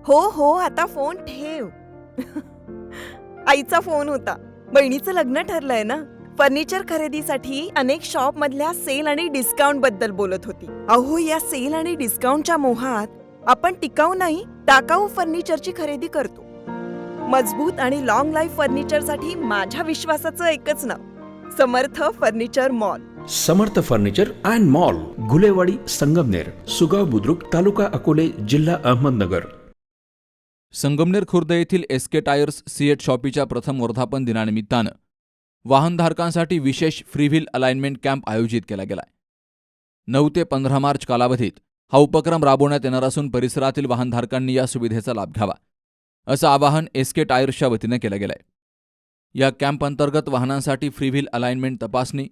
हो हो, आता फोन ठेव. आईचा फोन होता. बहिणीचं लग्न ठरलंय ना. फर्निचर खरेदीसाठी अनेक शॉप मधल्या सेल आणि डिस्काउंट बद्दल बोलत होती. अहो, या सेल आणि डिस्काउंटच्या मोहात आपण टिकाऊ नाही, टाकाऊ फर्निचरची खरेदी करतो. मजबूत आणि लॉंग लाईफ फर्निचरसाठी माझ्या विश्वासाचं एकच नाव, Samarth furniture mall. Samarth furniture and mall, Gulewadi, Sangamner, Sugaon Budruk, taluka Akole, जिल्हा अहमदनगर. संगमनेर खुर्द येथील एसके टायर्स सीएट शॉपीच्या प्रथम वर्धापन दिनानिमित्तानं वाहनधारकांसाठी विशेष फ्रीव्हील अलाइनमेंट कॅम्प आयोजित केला गेलाय. 9 ते 15 मार्च कालावधीत हा उपक्रम राबवण्यात येणार असून परिसरातील वाहनधारकांनी या सुविधेचा लाभ घ्यावा, असं आवाहन एसके टायर्सच्या वतीनं केलं गेलंय. या कॅम्प अंतर्गत वाहनांसाठी फ्रीव्हील अलाइनमेंट तपासणी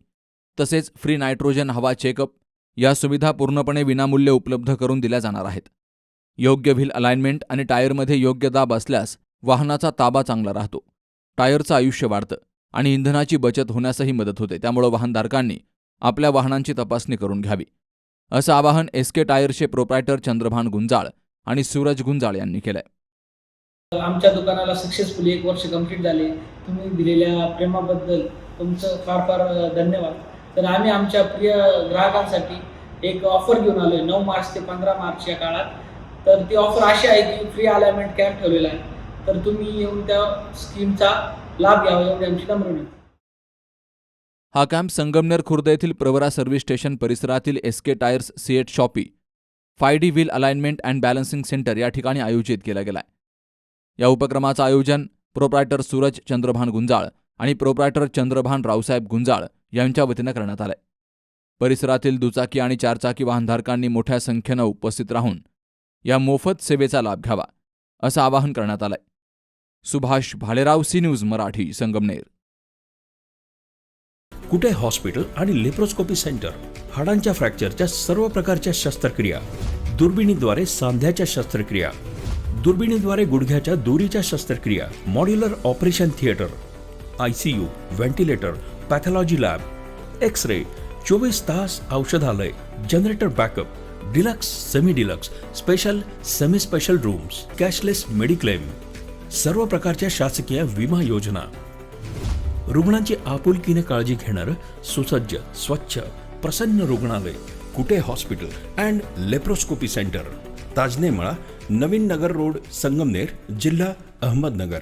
तसेच फ्री नायट्रोजन हवा चेकअप या सुविधा पूर्णपणे विनामूल्य उपलब्ध करून दिल्या जाणार आहेत. योग्य व्हील अलाइनमेंट आणि टायरमध्ये योग्य दाब असल्यास वाहनाचा ताबा चांगला राहतो, टायरचं आयुष्य वाढतं आणि इंधनाची बचत होण्यासही मदत होते. त्यामुळे वाहनधारकांनी आपल्या वाहनांची तपासणी करून घ्यावी, असं आवाहन एसके टायरचे प्रोप्रायटर चंद्रभान गुंजाळ आणि सूरज गुंजाळ यांनी केलंय. आमच्या दुकानाला सक्सेसफुली 1 वर्ष कंप्लीट झाले. तुम्ही दिलेल्या प्रेमाबद्दल तुमचं फार फार धन्यवाद. तर आम्ही आमच्या प्रिय ग्राहकांसाठी एक ऑफर घेऊन आलो आहे 9 मार्च ते 15 मार्च या काळात. तर ती ऑफर अशी आहे की फ्री अलाइनमेंट कॅम्प ठेवलेला आहे. तर तुम्ही येऊन त्या स्कीमचा लाभ घ्यावा एवढी आमची नम्र विनंती. हा कॅम्प संगमनेर खुर्द येथील प्रवरा सर्व्हिस स्टेशन परिसरातील SK tyres CEAT shoppe 5D wheel alignment and balancing centre या ठिकाणी आयोजित केला गेलाय. या उपक्रमाचं आयोजन प्रोप्रायटर सूरज चंद्रभान गुंजाळ आणि प्रोप्रायटर चंद्रभान रावसाहेब गुंजाळ यांच्या वतीनं करण्यात आलंय. परिसरातील दुचाकी आणि चारचाकी वाहनधारकांनी मोठ्या संख्येनं उपस्थित राहून या मोफत सेवेचा लाभ घ्यावा, असं आवाहन करण्यात आलंय. Subhash Bhalerao, C news Marathi, Sangamner. कुठे हॉस्पिटल आणि लेप्रोस्कोपी सेंटर, हाडांच्या फ्रॅक्चरच्या सर्व प्रकारच्या शस्त्रक्रिया, दुर्बिणीद्वारे सांध्याच्या शस्त्रक्रिया, दुर्बिणीद्वारे गुडघ्याच्या दोरीच्या शस्त्रक्रिया, modular operation theatre, ICU, ventilator, pathology lab, x-ray, 24 तास औषधालय, generator backup, deluxe, semi deluxe, special, semi special rooms, cashless mediclaim, सर्व प्रकारच्या शासकीय विमा योजना, रुग्णांची आपुलकीने काळजी घेणारं सुसज्ज, स्वच्छ, प्रसन्न रुग्णालय, Kute hospital and laparoscopy centre, Tajane Mala, Navin Nagar road, Sangamner, जिल्हा अहमदनगर.